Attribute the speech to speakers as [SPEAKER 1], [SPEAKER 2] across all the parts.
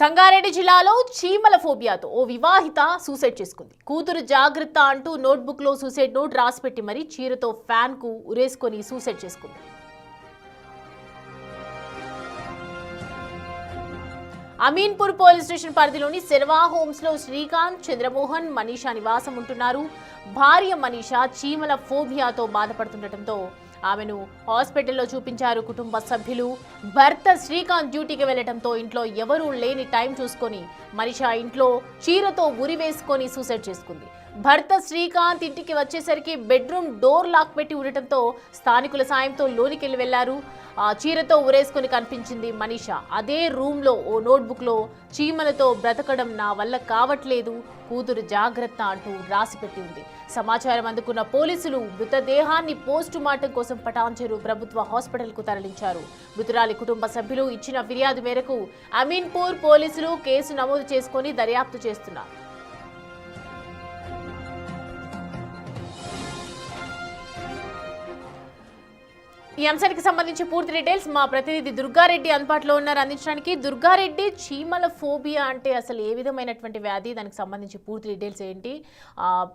[SPEAKER 1] సంగారెడ్డి జిల్లాలో చీమల ఫోబియాతో ఓ వివాహిత సూసైడ్ చేసుకుంది. కూతురు జాగ్రత్త అంటూ నోట్బుక్ లో సూసైడ్ నోట్ రాసిపెట్టి మరీ చీరతో ఫ్యాన్ కు ఉరేసుకొని సూసైడ్ చేసుకుంది. అమీన్పూర్ పోలీస్ స్టేషన్ పరిధిలోని శర్వా హోమ్స్ లో శ్రీకాంత్, చంద్రమోహన్, మనీషా నివాసం ఉంటున్నారు. భార్య మనీషా చీమల ఫోబియాతో బాధపడుతుండటంతో ఆమెను హాస్పిటల్లో చూపించారు కుటుంబ సభ్యులు. భర్త శ్రీకాంత్ డ్యూటీకి వెళ్లడంతో ఇంట్లో ఎవరూ లేని టైం చూసుకొని మనీషా ఇంట్లో చీరతో ఉరివేసుకొని సూసైడ్ చేసుకుంది. భర్త శ్రీకాంత్ ఇంటికి వచ్చేసరికి బెడ్రూమ్ డోర్ లాక్ పెట్టి ఉండటంతో స్థానికుల సాయంతో లోనికి వెళ్లారు. ఆ చీరతో ఉరేసుకొని కనిపించింది మనీషా. అదే రూమ్ లో ఓ నోట్బుక్ లో చీమలతో బ్రతకడం నా వల్ల కావట్లేదు, కూతురు జాగ్రత్త అంటూ రాసిపెట్టి ఉంది. సమాచారం అందుకున్న పోలీసులు మృతదేహాన్ని పోస్టు మార్టం కోసం పటాన్చెరు ప్రభుత్వ హాస్పిటల్ కు తరలించారు. మృతురాలి కుటుంబ సభ్యులు ఇచ్చిన ఫిర్యాదు మేరకు అమీన్పూర్ పోలీసులు కేసు నమోదు చేసుకుని దర్యాప్తు చేస్తున్నారు. ఈ అంశానికి సంబంధించి పూర్తి డీటెయిల్స్ మా ప్రతినిధి దుర్గారెడ్డి అందుబాటులో ఉన్నారు అందించడానికి. దుర్గారెడ్డి, చీమల ఫోబియా అంటే అసలు ఏ విధమైనటువంటి వ్యాధి, దానికి సంబంధించి పూర్తి డీటెయిల్స్ ఏంటి,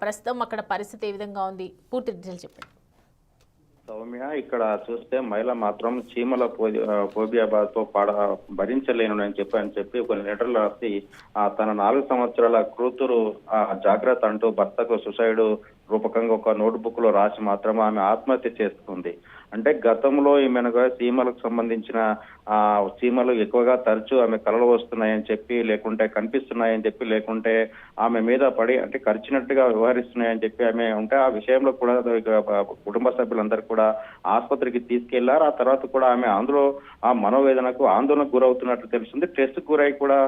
[SPEAKER 1] ప్రస్తుతం అక్కడ పరిస్థితి ఏ విధంగా ఉంది, పూర్తి డీటెయిల్స్ చెప్పండి.
[SPEAKER 2] సౌమ్య, ఇక్కడ చూస్తే మహిళ మాత్రం చీమల ఫోబియాతో భరించలేను అని చెప్పి కొన్ని లెటర్లు రాసి తన 4 సంవత్సరాల కూతురు జాగ్రత్త అంటూ భర్తకు సుసైడ్ రూపకంగా ఒక నోట్బుక్ లో రాసి మాత్రం ఆమె ఆత్మహత్య చేసుకుంది. అంటే గతంలో ఈమెనుగా చీమలకు సంబంధించిన చీమలు ఎక్కువగా తరచూ ఆమె కలలు వస్తున్నాయని చెప్పి, లేకుంటే కనిపిస్తున్నాయని చెప్పి, లేకుంటే ఆమె మీద పడి అంటే కరిచినట్టుగా వ్యవహరిస్తున్నాయని చెప్పి ఆమె ఉంటే ఆ విషయంలో కూడా కుటుంబ సభ్యులందరూ కూడా ఆసుపత్రికి తీసుకెళ్లారు. ఆ తర్వాత కూడా ఆమె అందులో ఆ మనోవేదనకు ఆందోళనకు గురవుతున్నట్లు తెలుస్తుంది. టెస్ట్ గురై కూడా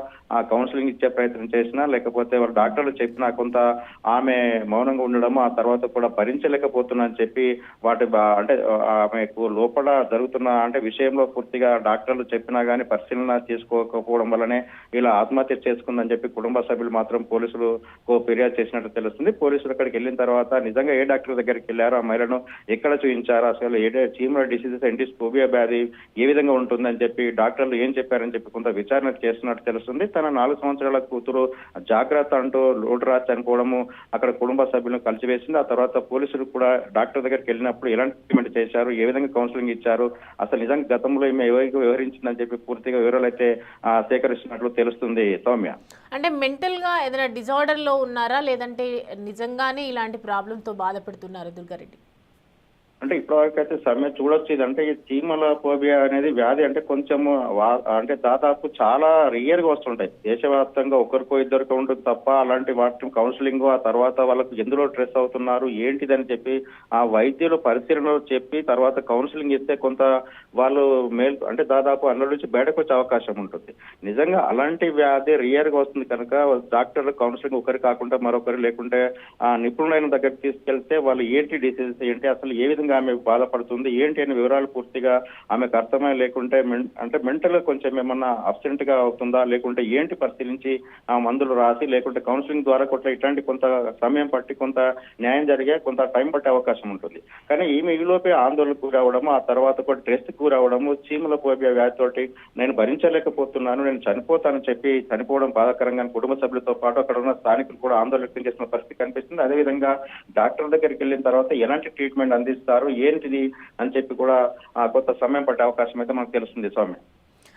[SPEAKER 2] కౌన్సిలింగ్ ఇచ్చే ప్రయత్నం చేసినా, లేకపోతే వాళ్ళ డాక్టర్లు చెప్పినా కొంత ఆమె మౌనంగా ఉండడము, ఆ తర్వాత కూడా భరించలేకపోతున్నా అని చెప్పి వాటి అంటే ఆమెకు లోపల జరుగుతున్న అంటే విషయంలో పూర్తిగా డాక్టర్లు చెప్పినా గానీ పరిశీలన చేసుకోకపోవడం వల్లనే ఇలా ఆత్మహత్య చేసుకుందని చెప్పి కుటుంబ సభ్యులు మాత్రం పోలీసులకు ఫిర్యాదు చేసినట్టు తెలుస్తుంది. పోలీసులు అక్కడికి వెళ్ళిన తర్వాత నిజంగా ఏ డాక్టర్ దగ్గరికి వెళ్ళారో, ఆ మహిళను ఎక్కడ చూపించారు, అసలు చీమల డిసీజెస్ ఏంటి, ఫోబియా వ్యాధి ఏ విధంగా ఉంటుందని చెప్పి డాక్టర్లు ఏం చెప్పారని చెప్పి కొంత విచారణ చేస్తున్నట్టు తెలుస్తుంది. తన 4 సంవత్సరాల కూతురు జాగ్రత్త అంటూ లోటు రాసి చనిపోవడము అక్కడ కుటుంబ సభ్యులను కలిసివేసింది. ఆ తర్వాత పోలీసులు కూడా డాక్టర్ దగ్గరికి వెళ్ళినప్పుడు ఎలాంటి ట్రీట్మెంట్ చేశారు, ఏ విధంగా కౌన్సిలింగ్ ఇచ్చారు, అసలు నిజంగా గతంలో ఈమె ఎవరికి వివరించిందని చెప్పి పూర్తిగా వివరాలు అయితే సేకరిస్తున్నట్లు తెలుస్తుంది. సౌమ్య,
[SPEAKER 1] అంటే మెంటల్ గా ఏదైనా డిజార్డర్ లో ఉన్నారా, లేదంటే నిజంగానే ఇలాంటి ప్రాబ్లం తో బాధపడుతున్నారా దుర్గారెడ్డి?
[SPEAKER 2] అంటే ఇప్పటివరకు అయితే సమయం చూడొచ్చు. ఇదంటే ఈ చీమల ఫోబియా అనేది వ్యాధి అంటే కొంచెము అంటే దాదాపు చాలా రియర్ గా వస్తుంటాయి. దేశవ్యాప్తంగా ఒకరికో ఇద్దరికో ఉంటుంది తప్ప అలాంటి వాటి కౌన్సిలింగ్ ఆ తర్వాత వాళ్ళకు ఎందులో స్ట్రెస్ అవుతున్నారు ఏంటిదని చెప్పి ఆ వైద్యులు పరిశీలనలో చెప్పి తర్వాత కౌన్సిలింగ్ ఇస్తే కొంత వాళ్ళు మేలు అంటే దాదాపు అందులో నుంచి బయటకు వచ్చే అవకాశం ఉంటుంది. నిజంగా అలాంటి వ్యాధి రియర్ గా వస్తుంది కనుక డాక్టర్లు కౌన్సిలింగ్ ఒకరి కాకుండా మరొకరు, లేకుంటే నిపుణులైన దగ్గరికి తీసుకెళ్తే వాళ్ళు ఏంటి డిసీజెస్ ఏంటి, అసలు ఏ విధంగా ఆమె బాధపడుతుంది ఏంటి అనే వివరాలు పూర్తిగా ఆమెకు అర్థమై, లేకుంటే అంటే మెంటల్ గా కొంచెం ఏమన్నా అబ్సెంట్ గా అవుతుందా, లేకుంటే ఏంటి పరిశీలించి ఆ మందులు రాసి, లేకుంటే కౌన్సిలింగ్ ద్వారా కూడా ఇట్లాంటి కొంత సమయం పట్టి కొంత న్యాయం జరిగే కొంత టైం పట్టే అవకాశం ఉంటుంది. కానీ ఈమె ఈలోపే ఆందోళనకు గురవడము, ఆ తర్వాత కూడా స్ట్రెస్ గురవడము, చీమల ఫోబియా వ్యాధితోటి నేను భరించలేకపోతున్నాను, నేను చనిపోతానని చెప్పి చనిపోవడం బాధాకరంగా కుటుంబ సభ్యులతో పాటు అక్కడ ఉన్న స్థానికులు కూడా ఆందోళన వ్యక్తం చేసిన పరిస్థితి కనిపిస్తుంది. అదేవిధంగా డాక్టర్ దగ్గరికి వెళ్ళిన తర్వాత ఎలాంటి ట్రీట్మెంట్ అందిస్తారు ఏంటిది అని చెప్పి కూడా కొంత సమయం పట్టే అవకాశం అయితే మనకు తెలుస్తుంది. స్వామి,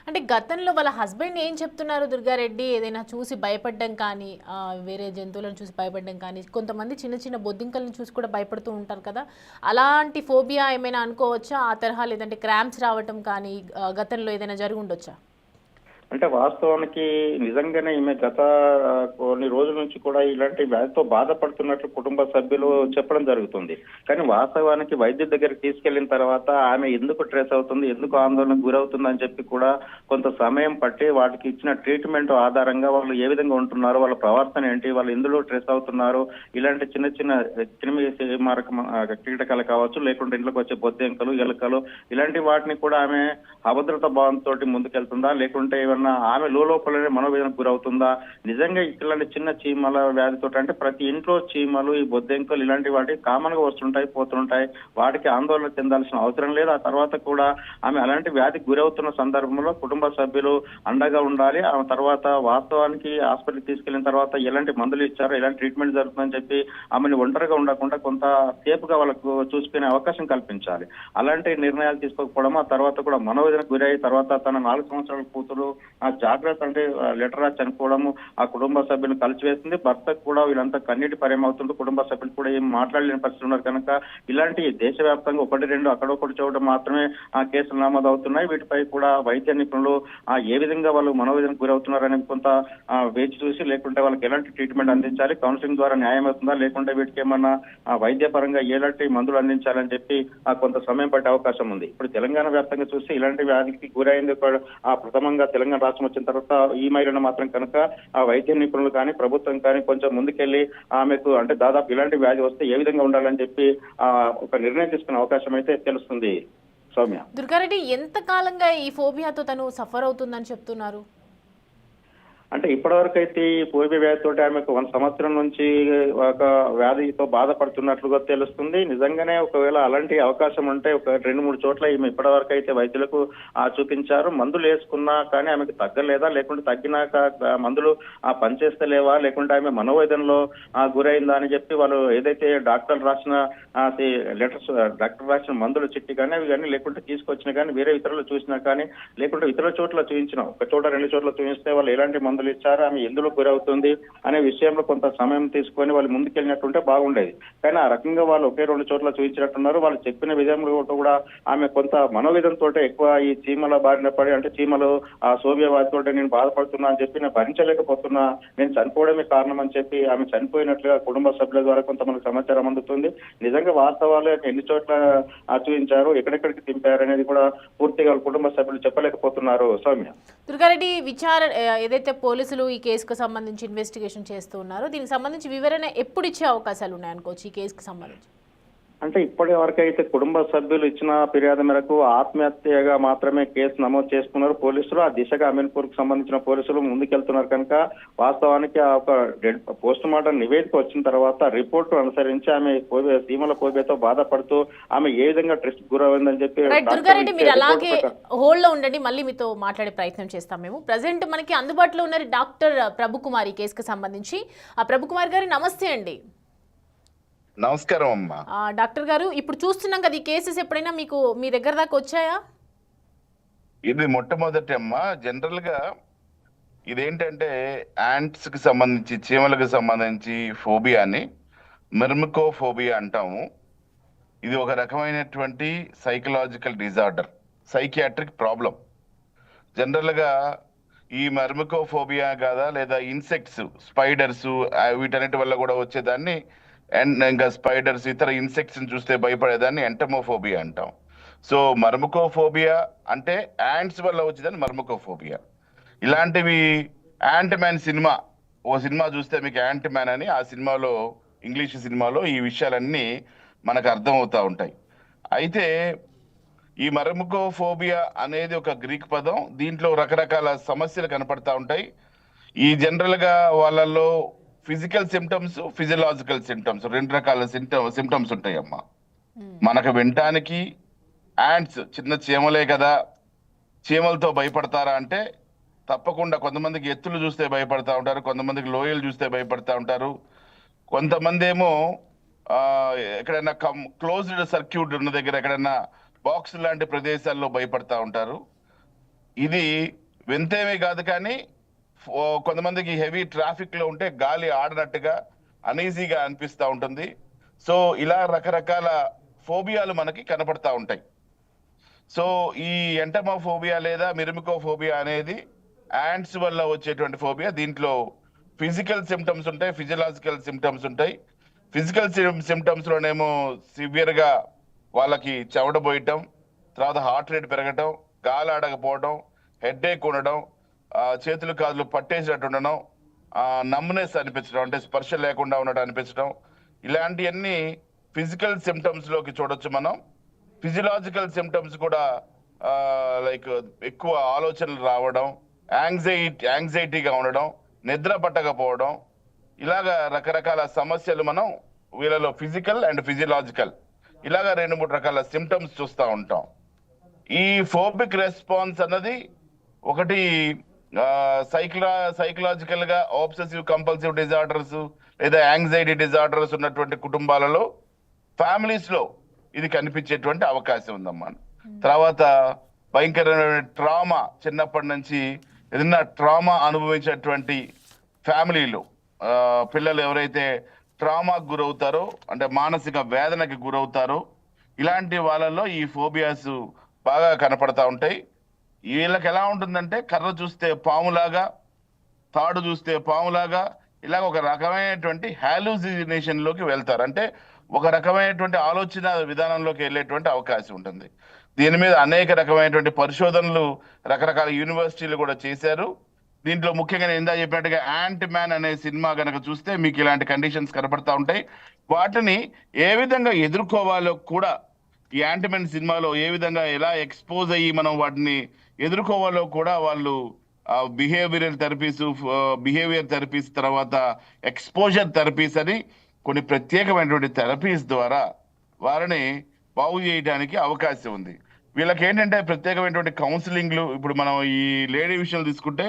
[SPEAKER 1] అంటే గతంలో వాళ్ళ హస్బెండ్ ఏం చెప్తున్నారు దుర్గారెడ్డి? ఏదైనా చూసి భయపడడం కానీ, వేరే జంతువులను చూసి భయపడడం కానీ, కొంతమంది చిన్న చిన్న బొద్దింకలను చూసి కూడా భయపడుతూ ఉంటారు కదా, అలాంటి ఫోబియా ఏమైనా అనుకోవచ్చా ఆ తరహా? లేదంటే క్రాంప్స్ రావటం కానీ గతంలో ఏదైనా జరిగి ఉండొచ్చా?
[SPEAKER 2] అంటే వాస్తవానికి నిజంగానే ఈమె గత కొన్ని రోజుల నుంచి కూడా ఇలాంటి వ్యాధితో బాధపడుతున్నట్లు కుటుంబ సభ్యులు చెప్పడం జరుగుతుంది. కానీ వాస్తవానికి వైద్య దగ్గరికి తీసుకెళ్లిన తర్వాత ఆమె ఎందుకు స్ట్రెస్ అవుతుంది, ఎందుకు ఆందోళనకు గురవుతుంది అని చెప్పి కూడా కొంత సమయం పట్టి వాటికి ఇచ్చిన ట్రీట్మెంట్ ఆధారంగా వాళ్ళు ఏ విధంగా ఉంటున్నారు, వాళ్ళ ప్రవర్తన ఏంటి, వాళ్ళు ఎందులో స్ట్రెస్ అవుతున్నారు, ఇలాంటి చిన్న చిన్న కీటకాలు కావచ్చు, లేకుంటే ఇంట్లోకి వచ్చే బొద్దెంకలు, ఎలుకలు, ఇలాంటి వాటిని కూడా ఆమె అభద్రత భావంతో ముందుకెళ్తుందా, లేకుంటే వలన ఆమె లోపలనే మనోవేదనకు గురవుతుందా, నిజంగా ఇట్లాంటి చిన్న చీమల వ్యాధితో అంటే ప్రతి ఇంట్లో చీమలు, ఈ బొద్దెంకలు ఇలాంటి వాటి కామన్ గా వస్తుంటాయి పోతుంటాయి, వాటికి ఆందోళన చెందాల్సిన అవసరం లేదు. ఆ తర్వాత కూడా ఆమె అలాంటి వ్యాధికి గురవుతున్న సందర్భంలో కుటుంబ సభ్యులు అండగా ఉండాలి. ఆ తర్వాత వాస్తవానికి హాస్పిటల్కి తీసుకెళ్లిన తర్వాత ఎలాంటి మందులు ఇచ్చారో, ఎలాంటి ట్రీట్మెంట్ జరుగుతుందని చెప్పి ఆమెను ఒంటరిగా ఉండకుండా కొంత సేపుగా వాళ్ళకు చూసుకునే అవకాశం కల్పించాలి. అలాంటి నిర్ణయాలు తీసుకోకపోవడం, ఆ తర్వాత కూడా మనోవేదనకు గురై తర్వాత తన 4 సంవత్సరాల కూతురు ఆ జాగ్రత్త అంటే లెటర్ రాసి చనిపోవడము ఆ కుటుంబ సభ్యులను కలిసివేసింది. భర్తకు కూడా వీళ్ళంతా కన్నీటి పర్యమవుతుంటూ కుటుంబ సభ్యులు కూడా ఏం మాట్లాడలేని పరిస్థితి ఉన్నారు కనుక ఇలాంటి దేశవ్యాప్తంగా 1-2 అక్కడొకటి చోట మాత్రమే ఆ కేసులు నమోదవుతున్నాయి. వీటిపై కూడా వైద్య నిపుణులు ఏ విధంగా వాళ్ళు మనోవేదనకు గురవుతున్నారని కొంత వేచి చూసి, లేకుంటే వాళ్ళకి ఎలాంటి ట్రీట్మెంట్ అందించాలి, కౌన్సిలింగ్ ద్వారా న్యాయం అవుతుందా, లేకుంటే వీటికి ఏమన్నా వైద్య పరంగా ఎలాంటి మందులు అందించాలని చెప్పి కొంత సమయం పట్టే అవకాశం ఉంది. ఇప్పుడు తెలంగాణ వ్యాప్తంగా చూస్తే ఇలాంటి వ్యాధికి గురైంది ప్రథమంగా తెలంగాణ రాష్ట్రం వచ్చిన తర్వాత ఈ మహిళను మాత్రం కనుక వైద్య నిపుణులు కానీ ప్రభుత్వం కానీ కొంచెం ముందుకెళ్లి ఆమెకు అంటే దాదాపు ఇలాంటి వ్యాధి వస్తే ఏ విధంగా ఉండాలని చెప్పి ఒక నిర్ణయం తీసుకునే అవకాశం అయితే తెలుస్తుంది. సౌమ్య,
[SPEAKER 1] దుర్గారెడ్డి ఎంత కాలంగా ఈ ఫోబియాతో తను సఫర్ అవుతుందని చెప్తున్నారు?
[SPEAKER 2] అంటే ఇప్పటివరకు అయితే ఈ ఫోబియా వ్యాధితో ఆమెకు 1 సంవత్సరం నుంచి ఒక వ్యాధితో బాధపడుతున్నట్లుగా తెలుస్తుంది. నిజంగానే ఒకవేళ అలాంటి అవకాశం ఉంటే ఒక 2-3 చోట్ల ఈమె ఇప్పటివరకు అయితే వైద్యులకు చూపించారు. మందులు వేసుకున్నా కానీ ఆమెకు తగ్గలేదా, లేకుంటే తగ్గినాక మందులు పనిచేస్తలేవా, లేకుంటే ఆమె మనోవేదనలో గురైందా అని చెప్పి వాళ్ళు ఏదైతే డాక్టర్ రాసిన లెటర్స్, డాక్టర్ రాసిన మందులు చిట్టి కానీ అవి కానీ లేకుంటే తీసుకొచ్చినా కానీ వేరే ఇతరులు చూసినా కానీ లేకుంటే ఇతర చోట్ల చూపించినా, 1 చోట 2 చోట్ల చూపిస్తే వాళ్ళు ఎలాంటి మందులు ఇచ్చారు, ఆమె ఎందులో గురవుతుంది అనే విషయంలో కొంత సమయం తీసుకొని వాళ్ళు ముందుకెళ్ళినట్టుంటే బాగుండేది. కానీ ఆ రకంగా వాళ్ళు 1-2 చోట్ల చూపించినట్టున్నారు. వాళ్ళు చెప్పిన విధంలో కూడా ఆమె కొంత మనోవేదనతో ఎక్కువ ఈ చీమల బారిన పడి అంటే చీమలు సోబియా వ్యాధితో నేను బాధపడుతున్నా అని చెప్పి నేను భరించలేకపోతున్నా, నేను చనిపోవడమే కారణం అని చెప్పి ఆమె చనిపోయినట్లుగా కుటుంబ సభ్యుల ద్వారా కొంత మనకు సమాచారం అందుతుంది. నిజంగా వాస్తవాలు ఎన్ని చోట్ల చూపించారు, ఎక్కడెక్కడికి తింపారు అనేది కూడా పూర్తిగా కుటుంబ సభ్యులు చెప్పలేకపోతున్నారు. సౌమ్య,
[SPEAKER 1] దుర్గారెడ్డి విచారణ ఏదైతే పోలీసులు ఈ కేసుకు సంబంధించి ఇన్వెస్టిగేషన్ చేస్తూ ఉన్నారు, దీనికి సంబంధించి వివరణ ఎప్పుడు ఇచ్చే అవకాశాలు ఉన్నాయనుకోవచ్చు ఈ కేసుకు సంబంధించి?
[SPEAKER 2] అంటే ఇప్పటి వరకు అయితే కుటుంబ సభ్యులు ఇచ్చిన ఫిర్యాదు మేరకు ఆత్మహత్యగా మాత్రమే కేసు నమోదు చేసుకున్నారు పోలీసులు. ఆ దిశగా అమీన్పూర్ కు సంబంధించిన పోలీసులు ముందుకెళ్తున్నారు కనుక వాస్తవానికి ఒక పోస్ట్ మార్టం నివేదిక వచ్చిన తర్వాత రిపోర్ట్ అనుసరించి ఆమె సీమల ఫోబియాతో బాధపడుతూ ఆమె ఏ విధంగా స్ట్రెస్ గురైందని చెప్పి
[SPEAKER 1] దుర్గారెడ్డి మీరు అలాగే హోల్డ్ లో ఉండండి, మళ్ళీ మీతో మాట్లాడే ప్రయత్నం చేస్తాం మేము. ప్రజెంట్ మనకి అందుబాటులో ఉన్న డాక్టర్ ప్రభుకుమార్ ఈ కేసుకు సంబంధించి. ప్రభుకుమార్ గారు నమస్తే అండి.
[SPEAKER 3] నమస్కారం అమ్మా.
[SPEAKER 1] డాక్టర్ గారు, ఇప్పుడు చూస్తున్నాం కదా ఈ కేసెస్ ఎప్పుడైనా మీకు మీ దగ్గర దాకా వచ్చాయా?
[SPEAKER 3] ఇది మొట్టమొదటి అమ్మా. జనరల్ గా ఇదేంటంటే యాంట్స్ కి సంబంధించి, చీమలకు సంబంధించి ఫోబియాని మెర్మికోఫోబియా అంటాము. ఇది ఒక రకమైనటువంటి psychological disorder, psychiatric problem. General గా ఈ మెర్మికోఫోబియా కాదా లేదా ఇన్సెక్ట్స్, స్పైడర్స్ వీటన్నిటి వల్ల కూడా వచ్చేదాన్ని అండ్ ఇంకా స్పైడర్స్ ఇతర ఇన్సెక్ట్స్ చూస్తే భయపడేదాన్ని ఎంటమోఫోబియా అంటాం. సో మర్మకోఫోబియా అంటే యాంట్స్ వల్ల వచ్చేదాన్ని మర్మకోఫోబియా. ఇలాంటివి యాంట్ మ్యాన్ సినిమా, ఓ సినిమా చూస్తే మీకు యాంట్ మ్యాన్ అని, ఆ సినిమాలో ఇంగ్లీష్ సినిమాలో ఈ విషయాలన్నీ మనకు అర్థం అవుతా ఉంటాయి. అయితే ఈ మర్మకోఫోబియా అనేది ఒక గ్రీక్ పదం. దీంట్లో రకరకాల సమస్యలు కనపడతా ఉంటాయి. ఈ జనరల్ గా వాళ్ళల్లో ఫిజికల్ సిమ్టమ్స్, ఫిజియలాజికల్ సిమ్టమ్స్, 2 రకాల సిమ్టమ్స్ ఉంటాయి అమ్మా. మనకు వినటానికి యాంట్స్ చిన్న చీమలే కదా, చీమలతో భయపడతారా అంటే తప్పకుండా. కొంతమందికి ఎత్తులు చూస్తే భయపడతా ఉంటారు, కొంతమందికి లోయలు చూస్తే భయపడతా ఉంటారు, కొంతమంది ఏమో ఎక్కడైనా క్లోజ్డ్ సర్క్యూట్ ఉన్న దగ్గర ఎక్కడైనా బాక్స్ లాంటి ప్రదేశాల్లో భయపడతా ఉంటారు. ఇది వింతేమీ కాదు, కానీ కొంతమందికి హెవీ ట్రాఫిక్ లో ఉంటే గాలి ఆడనట్టుగా అనీజీగా అనిపిస్తూ ఉంటుంది. సో ఇలా రకరకాల ఫోబియాలు మనకి కనపడతా ఉంటాయి. సో ఈ ఎంటమోఫోబియా లేదా మిర్మికోఫోబియా అనేది యాంట్స్ వల్ల వచ్చేటువంటి ఫోబియా. దీంట్లో ఫిజికల్ సిమ్టమ్స్ ఉంటాయి, ఫిజియలాజికల్ సిమ్టమ్స్ ఉంటాయి. ఫిజికల్ సిమ్టమ్స్ లోనేమో సివియర్ గా వాళ్ళకి చెమట పోయటం, తర్వాత హార్ట్ రేట్ పెరగటం, గాలి ఆడకపోవడం, హెడ్ఏక్ ఉండడం, చేతులు కాదులు పట్టేసినట్టు ఉండడం, నమ్నెస్ అనిపించడం అంటే స్పర్శ లేకుండా ఉండడం అనిపించడం, ఇలాంటివన్నీ ఫిజికల్ సిమ్టమ్స్ లోకి చూడొచ్చు మనం. ఫిజియలాజికల్ సిమ్టమ్స్ కూడా లైక్ ఎక్కువ ఆలోచనలు రావడం, యాంగ్జైటీగా ఉండడం, నిద్ర పట్టకపోవడం, ఇలాగా రకరకాల సమస్యలు మనం వీళ్ళలో ఫిజికల్ అండ్ ఫిజియలాజికల్ ఇలాగా 2-3 రకాల సిమ్టమ్స్ చూస్తూ ఉంటాం. ఈ ఫోబిక్ రెస్పాన్స్ అన్నది ఒకటి సైకలాజికల్ గా ఆబ్సెసివ్ కంపల్సివ్ డిజార్డర్స్ లేదా యాంగ్జైటీ డిజార్డర్స్ ఉన్నటువంటి కుటుంబాలలో, ఫ్యామిలీస్ లో ఇది కనిపించేటువంటి అవకాశం ఉందమ్మా. తర్వాత భయంకరమైన ట్రామా, చిన్నప్పటి నుంచి ఏదైనా ట్రామా అనుభవించేటువంటి ఫ్యామిలీలో పిల్లలు ఎవరైతే ట్రామాకు గురవుతారో, అంటే మానసిక వేదనకి గురవుతారో, ఇలాంటి వాళ్ళలో ఈ ఫోబియాస్ బాగా కనపడతా ఉంటాయి. వీళ్ళకి ఎలా ఉంటుందంటే కర్ర చూస్తే పాములాగా, తాడు చూస్తే పాములాగా, ఇలాగ ఒక రకమైనటువంటి హాలూసినేషన్ లోకి వెళ్తారు. అంటే ఒక రకమైనటువంటి ఆలోచన విధానంలోకి వెళ్ళేటువంటి అవకాశం ఉంటుంది. దీని మీద అనేక రకమైనటువంటి పరిశోధనలు రకరకాల యూనివర్సిటీలు కూడా చేశారు. దీంట్లో ముఖ్యంగా నేను ఇందా చెప్పినట్టుగా యాంట్ మ్యాన్ అనే సినిమా కనుక చూస్తే మీకు ఇలాంటి కండిషన్స్ కనపడతా ఉంటాయి. వాటిని ఏ విధంగా ఎదుర్కోవాలో కూడా ఈ యాంట్ మ్యాన్ సినిమాలో ఏ విధంగా ఎలా ఎక్స్పోజ్ అయ్యి మనం వాటిని ఎదుర్కోవాలో కూడా వాళ్ళు బిహేవియర్ థెరపీస్ తర్వాత ఎక్స్పోజర్ థెరపీస్ అని కొన్ని ప్రత్యేకమైనటువంటి థెరపీస్ ద్వారా వారిని బాగు చేయడానికి అవకాశం ఉంది. వీళ్ళకి ఏంటంటే ప్రత్యేకమైనటువంటి కౌన్సిలింగ్లు, ఇప్పుడు మనం ఈ లేడీ విషయం తీసుకుంటే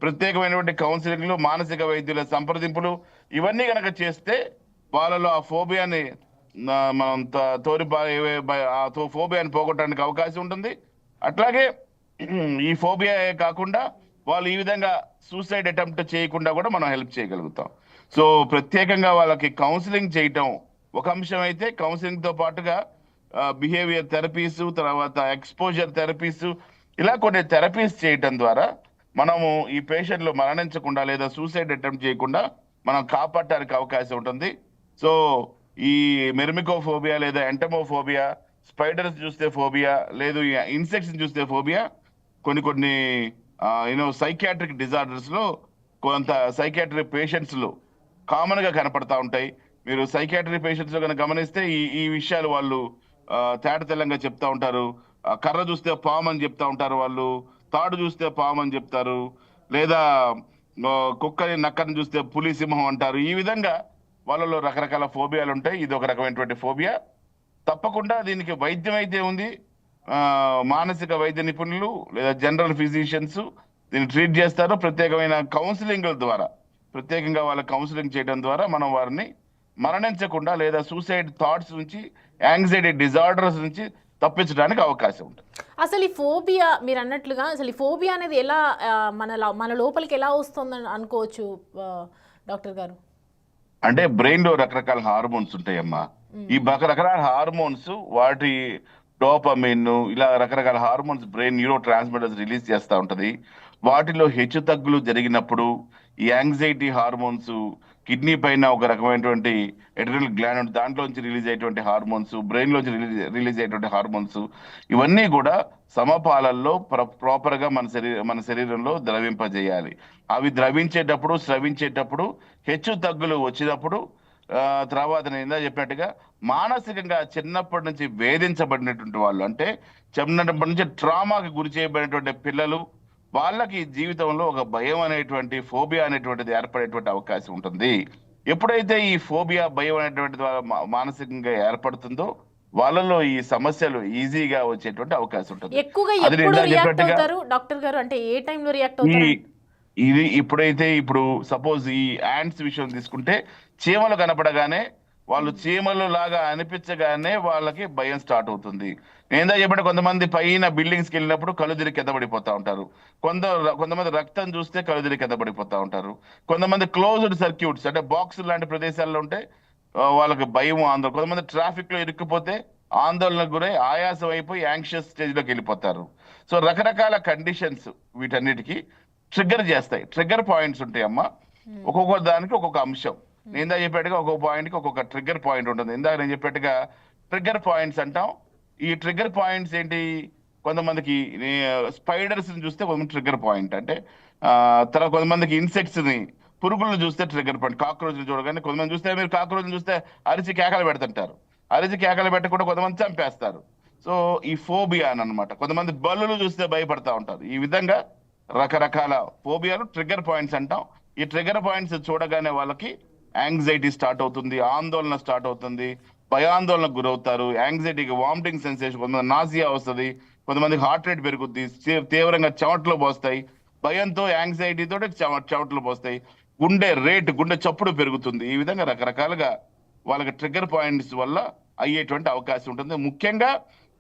[SPEAKER 3] ప్రత్యేకమైనటువంటి కౌన్సిలింగ్లు, మానసిక వైద్యుల సంప్రదింపులు ఇవన్నీ కనుక చేస్తే వాళ్ళలో ఆ ఫోబియాని మనం ఫోబియాని పోగొట్టడానికి అవకాశం ఉంటుంది. అట్లాగే ఈ ఫోబియా కాకుండా వాళ్ళు ఈ విధంగా సూసైడ్ అటెంప్ట్ చేయకుండా కూడా మనం హెల్ప్ చేయగలుగుతాం. సో ప్రత్యేకంగా వాళ్ళకి కౌన్సిలింగ్ చేయటం ఒక అంశం అయితే, కౌన్సిలింగ్ తో పాటుగా బిహేవియర్ థెరపీస్, తర్వాత ఎక్స్పోజర్ థెరపీస్, ఇలా కొన్ని థెరపీస్ చేయటం ద్వారా మనము ఈ పేషెంట్లు మరణించకుండా లేదా సూసైడ్ అటెంప్ట్ చేయకుండా మనం కాపాడటానికి అవకాశం ఉంటుంది. సో ఈ మెర్మికోఫోబియా లేదా ఎంటమోఫోబియా, స్పైడర్స్ చూస్తే ఫోబియా, లేదు ఇన్సెక్ట్స్ చూస్తే ఫోబియా, కొన్ని సైకియాట్రిక్ డిజార్డర్స్ లో కొంత సైకియాట్రిక్ పేషెంట్స్ లో కామన్ గా కనపడతా ఉంటాయి. మీరు సైకియాట్రిక్ పేషెంట్స్ లో కనుక గమనిస్తే ఈ విషయాలు వాళ్ళు తేటతెల్లంగా చెప్తా ఉంటారు. కర్ర చూస్తే పాము అని చెప్తా ఉంటారు వాళ్ళు, తాడు చూస్తే పాము అని చెప్తారు, లేదా కుక్కని నక్కని చూస్తే పులి సింహం అంటారు. ఈ విధంగా వాళ్ళలో రకరకాల ఫోబియాలు ఉంటాయి. ఇది ఒక రకమైనటువంటి ఫోబియా. తప్పకుండా దీనికి వైద్యం అయితే ఉంది. మానసిక వైద్య నిపుణులు లేదా జనరల్ ఫిజిషియన్స్ దీన్ని ట్రీట్ చేస్తారు. ప్రత్యేకమైన కౌన్సిలింగ్ ద్వారా, ప్రత్యేకంగా వాళ్ళ కౌన్సిలింగ్ చేయడం ద్వారా మనం వారిని మరణించకుండా లేదా సూసైడ్ థాట్స్ నుంచి, యాంగ్జైటీ డిజార్డర్స్ నుంచి తప్పించడానికి అవకాశం ఉంటుంది.
[SPEAKER 1] అసలు ఈ ఫోబియా మీరు అన్నట్లుగా అసలు ఈ ఫోబియా అనేది ఎలా మన లోపలికి ఎలా వస్తుందని అనుకోవచ్చు డాక్టర్ గారు?
[SPEAKER 3] అంటే బ్రెయిన్ లో రకరకాల హార్మోన్స్ ఉంటాయమ్మా. ఈ రకరకాల హార్మోన్స్, వాటి డోపమిన్, ఇలా రకరకాల hormones brain neuro transmitters release చేస్తూ ఉంటది. వాటిలో హెచ్చు తగ్గులు జరిగినప్పుడు ఈ యాంగ్జైటీ హార్మోన్స్, కిడ్నీ పైన ఒక రకమైనటువంటి ఎడ్రినల్ గ్లాండ్, దాంట్లోంచి రిలీజ్ అయ్యేటువంటి హార్మోన్స్, బ్రెయిన్ లోంచి రిలీజ్ అయ్యేటువంటి హార్మోన్స్, ఇవన్నీ కూడా సమపాలల్లో ప్రాపర్ గా మన శరీరంలో ద్రవింపజేయాలి. అవి ద్రవించేటప్పుడు, స్రవించేటప్పుడు హెచ్చు తగ్గులు వచ్చినప్పుడు, తర్వాత నేను ఇందా చెప్పినట్టుగా మానసికంగా చిన్నప్పటి నుంచి వేధించబడినటువంటి వాళ్ళు, అంటే చిన్నప్పటి నుంచి ట్రామాకి గురి చేయబడినటువంటి పిల్లలు, వాళ్ళకి జీవితంలో ఒక భయం అనేటువంటి ఫోబియా అనేటువంటిది ఏర్పడేటువంటి అవకాశం ఉంటుంది. ఎప్పుడైతే ఈ ఫోబియా, భయం అనేటువంటిది మానసికంగా ఏర్పడుతుందో వాళ్ళలో ఈ సమస్యలు ఈజీగా వచ్చేటువంటి అవకాశం ఉంటుంది.
[SPEAKER 1] డాక్టర్ గారు అంటే ఏ టైంలో రియాక్ట్ అవుతారు?
[SPEAKER 3] ఇప్పుడు సపోజ్ ఈ యాంట్స్ విషయం తీసుకుంటే, చీమలు కనపడగానే వాళ్ళు చీమలు లాగా అనిపించగానే వాళ్ళకి భయం స్టార్ట్ అవుతుంది. ఏందా చెప్పంటే కొంతమంది పైన బిల్డింగ్స్ కి వెళ్ళినప్పుడు కళ్ళు తిరిగి కిందపడిపోతా ఉంటారు. కొంతమంది రక్తం చూస్తే కళ్ళు తిరిగి కిందపడిపోతా ఉంటారు. కొంతమంది క్లోజ్డ్ సర్క్యూట్స్ అంటే బాక్స్ లాంటి ప్రదేశాల్లో ఉంటే వాళ్ళకి భయం, ఆందోళన. కొంతమంది ట్రాఫిక్ లో ఇరుక్కుపోతే ఆందోళనకు గురై ఆయాసం అయిపోయి యాంగ్షియస్ స్టేజ్ లోకి వెళ్ళిపోతారు. సో రకరకాల కండిషన్స్ వీటన్నిటికీ ట్రిగ్గర్ చేస్తాయి. ట్రిగ్గర్ పాయింట్స్ ఉంటాయి అమ్మా. ఒక్కొక్క దానికి ఒక్కొక్క అంశం. నేను ఇందా చెప్పేట్టుగా ఒక్కొక్క పాయింట్ కి ఒక్కొక్క ట్రిగ్గర్ పాయింట్ ఉంటుంది. ఇందాక నేను చెప్పేట్టుగా ట్రిగ్గర్ పాయింట్స్ అంటాం. ఈ ట్రిగ్గర్ పాయింట్స్ ఏంటి? కొంతమందికి స్పైడర్స్ ని చూస్తే కొంతమంది ట్రిగ్గర్ పాయింట్ అంటే, తర్వాత కొంతమందికి ఇన్సెక్ట్స్ ని, పురుగులను చూస్తే ట్రిగ్గర్ పాయింట్. కాక్రోచ్ చూడగానే కొంతమంది చూస్తే, మీరు కాక్రోచ్ చూస్తే అరిచి కేకలు పెడుతుంటారు. అరిచి కేకలు పెట్టకుండా కొంతమంది చంపేస్తారు. సో ఈ ఫోబియా అని అనమాట. కొంతమంది బల్లులు చూస్తే భయపడతా ఉంటారు. ఈ విధంగా రకరకాల ఫోబియాలు ట్రిగ్గర్ పాయింట్స్ అంటాం. ఈ ట్రిగ్గర్ పాయింట్స్ చూడగానే వాళ్ళకి యాంగ్జైటీ స్టార్ట్ అవుతుంది, ఆందోళన స్టార్ట్ అవుతుంది, భయాందోళనకు గురవుతారు, యాంగ్జైటీకి వామిటింగ్ సెన్సేషన్, కొంతమంది నాసియా వస్తుంది, కొంతమందికి హార్ట్ రేట్ పెరుగుద్ది, తీవ్రంగా చెమటలు పోస్తాయి, భయంతో యాంగ్జైటీతో చెమటలు పోస్తాయి, గుండె చప్పుడు పెరుగుతుంది. ఈ విధంగా రకరకాలుగా వాళ్ళకి ట్రిగ్గర్ పాయింట్స్ వల్ల అయ్యేటువంటి అవకాశం ఉంటుంది. ముఖ్యంగా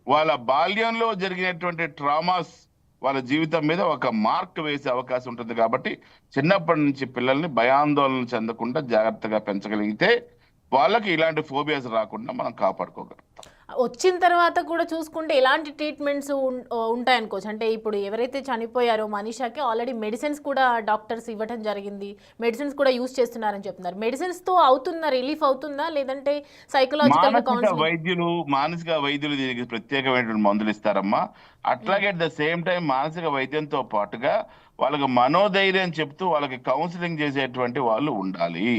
[SPEAKER 3] వాళ్ళ బాల్యంలో జరిగినటువంటి ట్రామాస్ వాళ్ళ జీవితం మీద ఒక మార్క్ వేసే అవకాశం ఉంటుంది. కాబట్టి చిన్నప్పటి నుంచి పిల్లల్ని భయాందోళన చెందకుండా జాగ్రత్తగా పెంచగలిగితే వాళ్ళకి ఇలాంటి ఫోబియాస్ రాకుండా మనం కాపాడుకోగలం.
[SPEAKER 1] వచ్చిన తర్వాత కూడా చూసుకుంటే ఎలాంటి ట్రీట్మెంట్స్ ఉంటాయనుకోవచ్చు. అంటే ఇప్పుడు ఎవరైతే చనిపోయారో మనీషాకి ఆల్రెడీ మెడిసిన్స్ కూడా డాక్టర్స్ ఇవ్వడం జరిగింది, మెడిసిన్స్ కూడా యూజ్ చేస్తున్నారని చెప్తున్నారు. మెడిసిన్స్తో అవుతుందా, రిలీఫ్ అవుతుందా, లేదంటే సైకలాజికల్
[SPEAKER 3] మానసిక వైద్యులు దీనికి ప్రత్యేకమైనటువంటి మందులు ఇస్తారమ్మా. అట్లాగే అట్ ద సేమ్ టైం మానసిక వైద్యంతో పాటుగా వాళ్ళకి మనోధైర్యం చెప్తూ వాళ్ళకి కౌన్సిలింగ్ చేసేటువంటి వాళ్ళు ఉండాలి.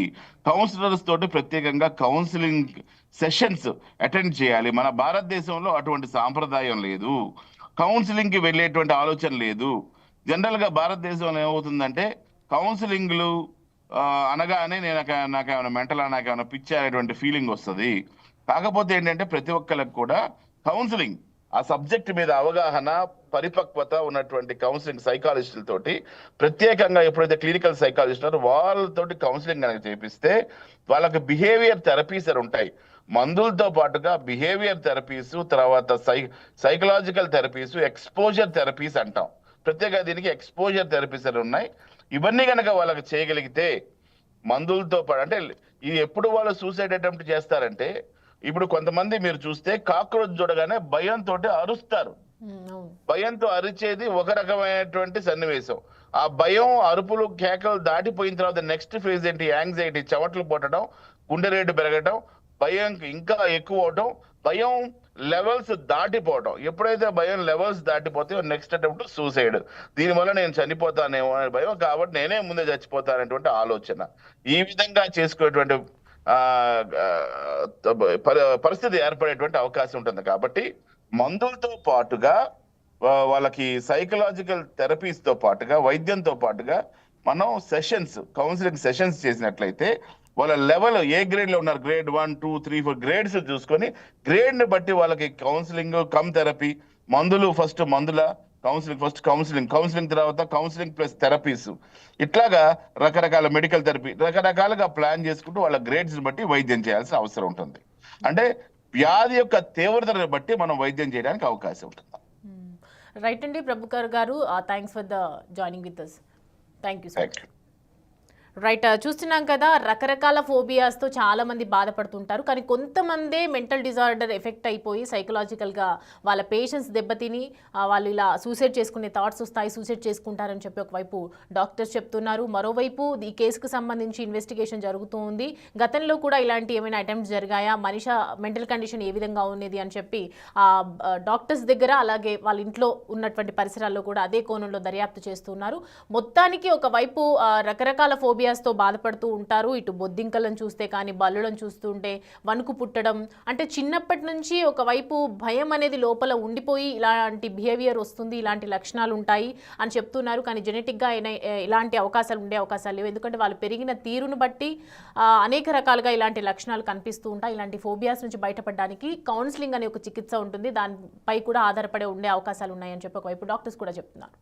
[SPEAKER 3] కౌన్సిలర్స్ తోటి ప్రత్యేకంగా కౌన్సిలింగ్ సెషన్స్ అటెండ్ చేయాలి. మన భారతదేశంలో అటువంటి సాంప్రదాయం లేదు, కౌన్సిలింగ్ కి వెళ్ళేటువంటి ఆలోచన లేదు. జనరల్ గా భారతదేశంలో ఏమవుతుందంటే కౌన్సిలింగ్లు అనగానే నాకేమైనా మెంటలా, నాకేమైనా పిచ్చి అనేటువంటి ఫీలింగ్ వస్తుంది. కాకపోతే ఏంటంటే ప్రతి ఒక్కరికి కూడా కౌన్సిలింగ్, ఆ సబ్జెక్ట్ మీద అవగాహన, పరిపక్వత ఉన్నటువంటి కౌన్సిలింగ్ సైకాలజిస్టులతోటి ప్రత్యేకంగా ఎప్పుడైతే క్లినికల్ సైకాలజిస్ట్ వాళ్ళతోటి కౌన్సిలింగ్ కనుక చేపిస్తే వాళ్ళకి బిహేవియర్ థెరపీస్ అని ఉంటాయి. మందులతో పాటుగా బిహేవియర్ థెరపీస్, తర్వాత సైకలాజికల్ థెరపీస్, ఎక్స్పోజర్ థెరపీస్ అంటాం. ప్రత్యేకంగా దీనికి ఎక్స్పోజర్ థెరపీస్ అని ఉన్నాయి. ఇవన్నీ కనుక వాళ్ళకి చేయగలిగితే మందులతో పాటు, అంటే ఇది ఎప్పుడు వాళ్ళు సూసైడ్ అటెంప్ట్ చేస్తారంటే, ఇప్పుడు కొంతమంది మీరు చూస్తే కాక్రోచ్ చూడగానే భయంతో అరుస్తారు. భయంతో అరిచేది ఒక రకమైనటువంటి సన్నివేశం. ఆ భయం, అరుపులు, కేకలు దాటిపోయిన తర్వాత నెక్స్ట్ ఫేజ్ ఏంటి? యాంగ్జైటీ, చెమటలు పట్టడం, గుండె రేటు పెరగడం, భయం ఇంకా ఎక్కువ అవడం, భయం లెవెల్స్ దాటిపోవడం. ఎప్పుడైతే భయం లెవెల్స్ దాటిపోతే నెక్స్ట్ అటెంప్ట్ సూసైడ్. దీనివల్ల నేను చనిపోతానేమో అనే భయం, కాబట్టి నేనే ముందే చచ్చిపోతానటువంటి ఆలోచన. ఈ విధంగా చేసుకునేటువంటి పరిస్థితి ఏర్పడేటువంటి అవకాశం ఉంటుంది. కాబట్టి మందులతో పాటుగా వాళ్ళకి సైకలాజికల్ థెరపీస్ తో పాటుగా, వైద్యంతో పాటుగా మనం సెషన్స్, కౌన్సిలింగ్ సెషన్స్ చేసినట్లయితే వాళ్ళ లెవెల్ ఏ గ్రేడ్ లో ఉన్నారు, గ్రేడ్ 1, 2, 3, 4 గ్రేడ్స్ చూసుకొని గ్రేడ్ ని బట్టి వాళ్ళకి కౌన్సిలింగ్ కమ్ థెరపీ, మందులు ఫస్ట్ మందుల కౌన్సిలింగ్ తర్వాత కౌన్సిలింగ్ ప్లస్ థెరపీస్, ఇట్లాగా రకరకాల మెడికల్ థెరపీ రకరకాలుగా ప్లాన్ చేసుకుంటూ వాళ్ళ గ్రేడ్స్ బట్టి వైద్యం చేయాల్సిన అవసరం ఉంటుంది. అంటే వ్యాధి యొక్క తీవ్రతను బట్టి మనం వైద్యం చేయడానికి అవకాశం ఉంటుంది.
[SPEAKER 1] రైట్ అండి ప్రభుకర్ గారు, thanks for the joining with us. Thank you sir. Right, చూస్తున్నాం కదా, రకరకాల ఫోబియాస్తో చాలామంది బాధపడుతుంటారు. కానీ కొంతమందే మెంటల్ డిజార్డర్ ఎఫెక్ట్ అయిపోయి సైకలాజికల్గా వాళ్ళ పేషెన్స్ దెబ్బతిని వాళ్ళు ఇలా సూసైడ్ చేసుకునే థాట్స్ వస్తాయి, సూసైడ్ చేసుకుంటారని చెప్పి ఒకవైపు డాక్టర్స్ చెప్తున్నారు. మరోవైపు ఈ కేసుకు సంబంధించి ఇన్వెస్టిగేషన్ జరుగుతూ ఉంది. గతంలో కూడా ఇలాంటి ఏమైనా అటెంప్ట్స్ జరిగాయా, మనిషి మెంటల్ కండిషన్ ఏ విధంగా ఉన్నది అని చెప్పి డాక్టర్స్ దగ్గర, అలాగే వాళ్ళ ఇంట్లో ఉన్నటువంటి పరిసరాల్లో కూడా అదే కోణంలో దర్యాప్తు చేస్తున్నారు. మొత్తానికి ఒకవైపు రకరకాల ఫోబియా తో బాధపడుతూ ఉంటారు. ఇటు బొద్దింకలను చూస్తే కానీ, బల్లులను చూస్తుంటే వణుకు పుట్టడం, అంటే చిన్నప్పటి నుంచి ఒకవైపు భయం అనేది లోపల ఉండిపోయి ఇలాంటి బిహేవియర్ వస్తుంది, ఇలాంటి లక్షణాలు ఉంటాయి అని చెప్తున్నారు. కానీ జెనెటిక్గా ఇలాంటి అవకాశాలు ఉండే అవకాశాలు లేవు. ఎందుకంటే వాళ్ళు పెరిగిన తీరును బట్టి అనేక రకాలుగా ఇలాంటి లక్షణాలు కనిపిస్తూ ఉంటాయి. ఇలాంటి ఫోబియాస్ నుంచి బయటపడడానికి కౌన్సిలింగ్ అనే ఒక చికిత్స ఉంటుంది, దానిపై కూడా ఆధారపడే ఉండే అవకాశాలు ఉన్నాయని చెప్పి ఒకవైపు డాక్టర్స్ కూడా చెప్తున్నారు.